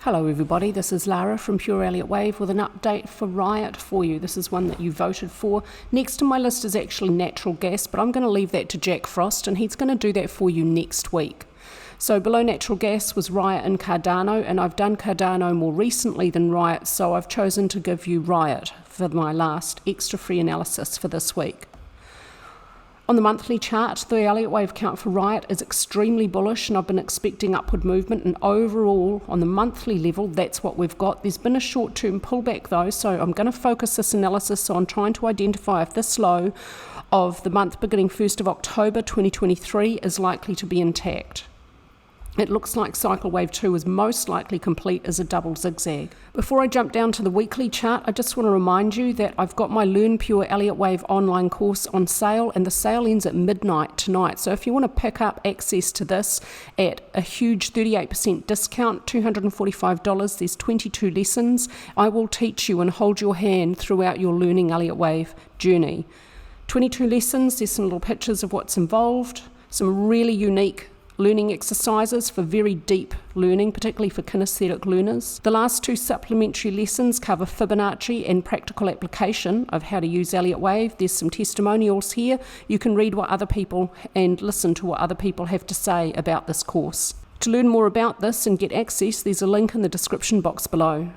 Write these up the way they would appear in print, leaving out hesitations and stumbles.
Hello everybody, this is Lara from Pure Elliott Wave with an update for RIOT for you. This is one that you voted for. Next on my list is actually natural gas, but I'm going to leave that to Jack Frost and he's going to do that for you next week. So below natural gas was RIOT and Cardano, and I've done Cardano more recently than RIOT, so I've chosen to give you RIOT for my last extra free analysis for this week. On the monthly chart, the Elliott Wave count for RIOT is extremely bullish and I've been expecting upward movement, and overall on the monthly level that's what we've got. There's been a short-term pullback though, so I'm going to focus this analysis on trying to identify if this low of the month beginning 1st of October 2023 is likely to be intact. It looks like cycle wave 2 is most likely complete as a double zigzag. Before I jump down to the weekly chart, I just want to remind you that I've got my Learn Pure Elliott Wave online course on sale, and the sale ends at midnight tonight. So if you want to pick up access to this at a huge 38% discount, $245, there's 22 lessons. I will teach you and hold your hand throughout your learning Elliott Wave journey. 22 lessons, there's some little pictures of what's involved, some really unique learning exercises for very deep learning, particularly for kinesthetic learners. The last two supplementary lessons cover Fibonacci and practical application of how to use Elliott Wave. There's some testimonials here. You can read what other people and listen to what other people have to say about this course. To learn more about this and get access, there's a link in the description box below.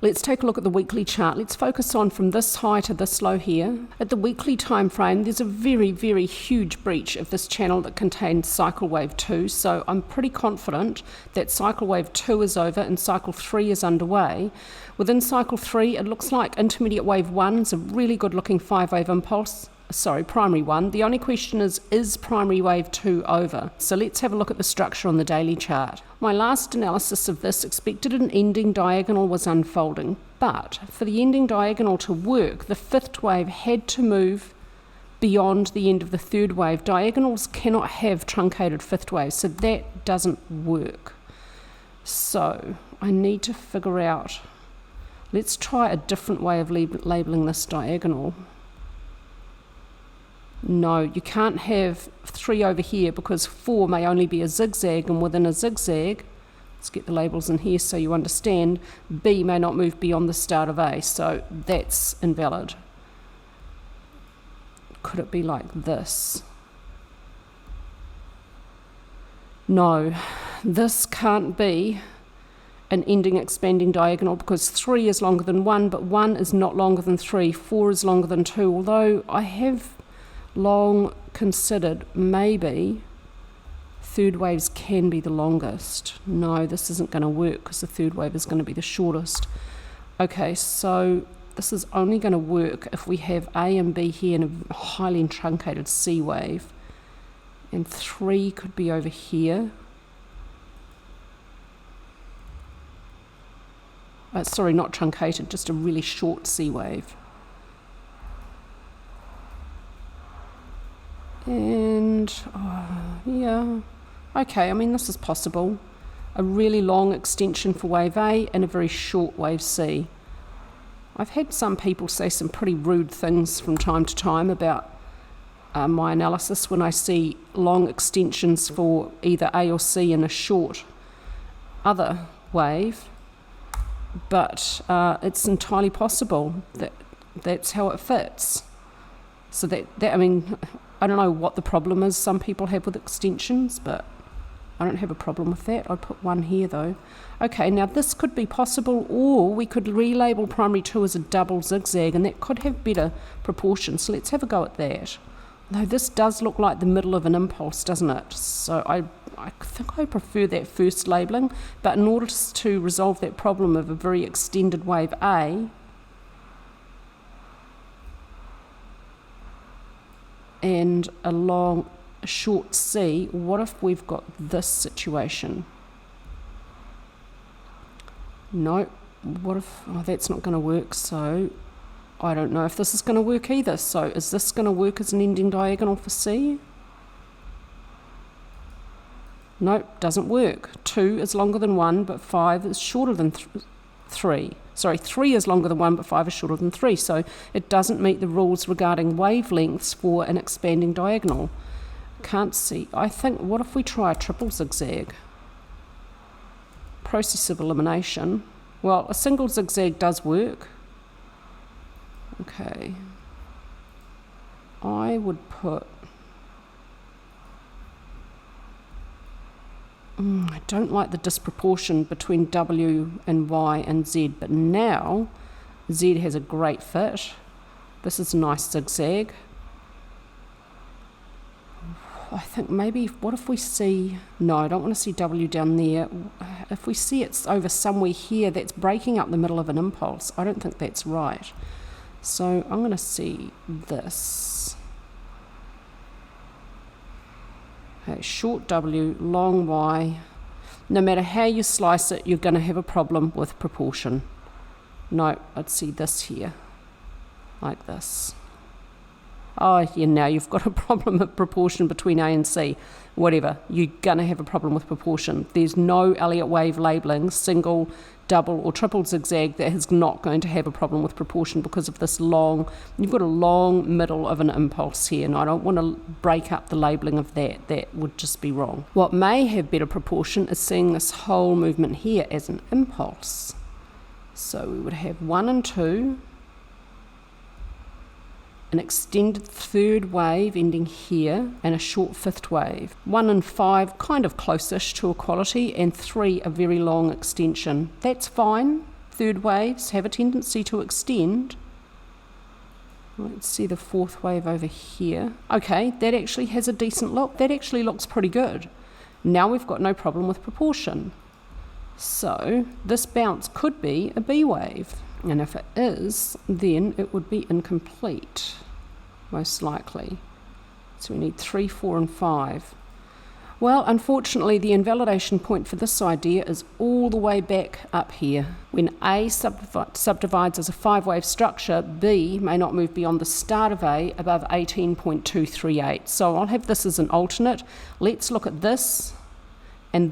Let's take a look at the weekly chart. Let's focus on from this high to this low here. At the weekly time frame, there's a very, very huge breach of this channel that contains cycle wave 2. So I'm pretty confident that cycle wave 2 is over and cycle 3 is underway. Within cycle 3, it looks like intermediate wave 1 is a really good looking 5-wave impulse. Primary one. The only question is primary wave 2 over? So let's have a look at the structure on the daily chart. My last analysis of this expected an ending diagonal was unfolding, but for the ending diagonal to work, the 5th wave had to move beyond the end of the 3rd wave. Diagonals cannot have truncated 5th waves, so that doesn't work. So I need to figure out, let's try a different way of labeling this diagonal. No, you can't have 3 over here because 4 may only be a zigzag, and within a zigzag, let's get the labels in here so you understand, B may not move beyond the start of A, so that's invalid. Could it be like this? No, this can't be an ending expanding diagonal because 3 is longer than 1, but 1 is not longer than 3, 4 is longer than 2, although I have long considered maybe 3rd waves can be the longest. No, this isn't going to work because the 3rd wave is going to be the shortest. Okay, so this is only going to work if we have A and B here in a highly truncated C wave, and 3 could be over here. Sorry, not truncated, just a really short C wave. And yeah, okay, I mean this is possible. A really long extension for wave A and a very short wave C. I've had some people say some pretty rude things from time to time about my analysis when I see long extensions for either A or C and a short other wave, but it's entirely possible that that's how it fits. So that I mean, I don't know what the problem is some people have with extensions, but I don't have a problem with that. I'd put 1 here though. Okay, now this could be possible, or we could relabel primary 2 as a double zigzag, and that could have better proportions. So let's have a go at that. Though this does look like the middle of an impulse, doesn't it? So I think I prefer that first labeling, but in order to resolve that problem of a very extended wave A, and a short C, what if we've got this situation? No, what if, that's not going to work, so I don't know if this is going to work either. So is this going to work as an ending diagonal for C? No, doesn't work. 2 is longer than 1, but 5 is shorter than 3. Sorry, 3 is longer than 1, but 5 is shorter than 3. So it doesn't meet the rules regarding wavelengths for an expanding diagonal. Can't see. I think, what if we try a triple zigzag? process of elimination. Well, a single zigzag does work. Okay. I would put... I don't like the disproportion between W and Y and Z, but now Z has a great fit. This is a nice zigzag. I think maybe, what if we see, no, I don't want to see W down there. If we see it's over somewhere here, that's breaking up the middle of an impulse. I don't think that's right. So I'm going to see this. Okay, short W, long Y. No matter how you slice it, you're going to have a problem with proportion. No, I'd see this here, like this. Oh, yeah, now you've got a problem with proportion between A and C. Whatever, you're going to have a problem with proportion. There's no Elliott Wave labelling, single, double or triple zigzag, that is not going to have a problem with proportion because of this long, you've got a long middle of an impulse here, and I don't want to break up the labelling of that. That would just be wrong. What may have better proportion is seeing this whole movement here as an impulse. So we would have 1 and 2, an extended third wave ending here, and a short fifth wave. 1 and 5 kind of close-ish to equality, and 3 a very long extension. That's fine. Third waves have a tendency to extend. Let's see the fourth wave over here. Okay, that actually has a decent look. That actually looks pretty good. Now we've got no problem with proportion. So this bounce could be a B wave. And if it is, then it would be incomplete, most likely. So we need 3, 4, and 5. Well, unfortunately, the invalidation point for this idea is all the way back up here. When A subdivides as a 5-wave structure, B may not move beyond the start of A above 18.238. So I'll have this as an alternate. Let's look at this and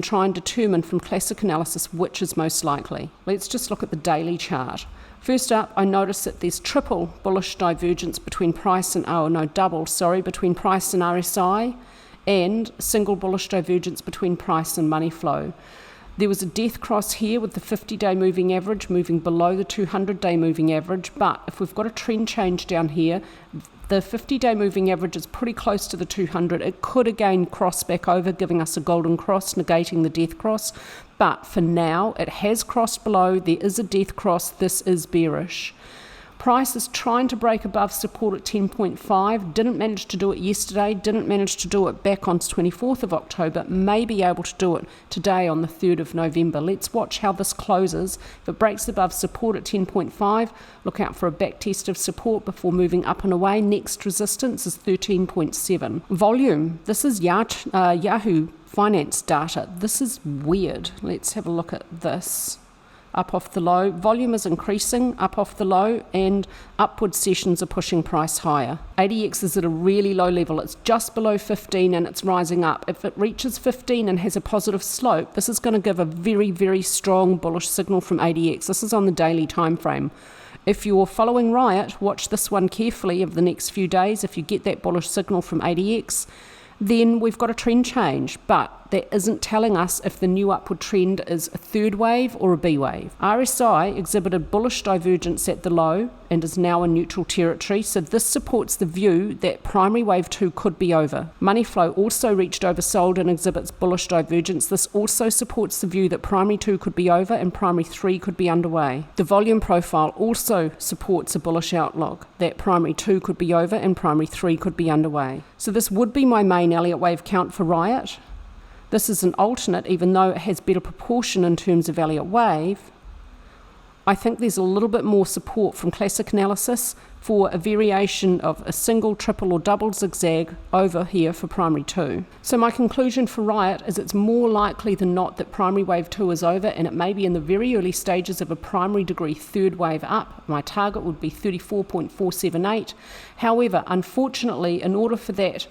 try and determine from classic analysis which is most likely. Let's just look at the daily chart. First up, I notice that there's triple bullish divergence between price and, between price and RSI, and single bullish divergence between price and money flow. There was a death cross here with the 50-day moving average moving below the 200-day moving average, but if we've got a trend change down here, the 50-day moving average is pretty close to the 200. It could again cross back over, giving us a golden cross, negating the death cross. But for now, it has crossed below. There is a death cross. This is bearish. Price is trying to break above support at 10.5. Didn't manage to do it yesterday. Didn't manage to do it back on 24th of October. May be able to do it today on the 3rd of November. Let's watch how this closes. If it breaks above support at 10.5, look out for a back test of support before moving up and away. Next resistance is 13.7. Volume. This is Yahoo Finance data. This is weird. Let's have a look at this. Up off the low, volume is increasing up off the low, and upward sessions are pushing price higher. ADX is at a really low level. It's just below 15 and it's rising up. If it reaches 15 and has a positive slope, this is going to give a very, very strong bullish signal from ADX. This is on the daily time frame. If you're following RIOT, watch this one carefully over the next few days. If you get that bullish signal from ADX, then we've got a trend change, but that isn't telling us if the new upward trend is a third wave or a B wave. RSI exhibited bullish divergence at the low and is now in neutral territory, so this supports the view that primary wave 2 could be over. Money flow also reached oversold and exhibits bullish divergence. This also supports the view that primary 2 could be over and primary 3 could be underway. The volume profile also supports a bullish outlook that primary 2 could be over and primary 3 could be underway. So this would be my main Elliott Wave count for RIOT. This is an alternate, even though it has better proportion in terms of Elliott Wave. I think there's a little bit more support from classic analysis for a variation of a single, triple or double zigzag over here for primary 2. So my conclusion for RIOT is it's more likely than not that primary wave 2 is over, and it may be in the very early stages of a primary degree third wave up. My target would be 34.478. However, unfortunately, in order for that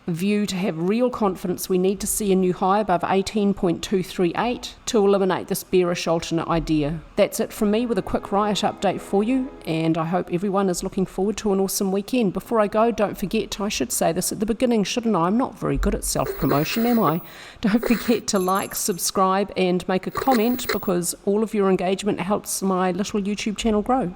view to have real confidence we need to see a new high above 18.238 to eliminate this bearish alternate idea. That's it from me with a quick RIOT update for you, and I hope everyone is looking forward to an awesome weekend. Before I go, don't forget, I should say this at the beginning, shouldn't I? I'm not very good at self-promotion, am I? Don't forget to like, subscribe, and make a comment, because all of your engagement helps my little YouTube channel grow.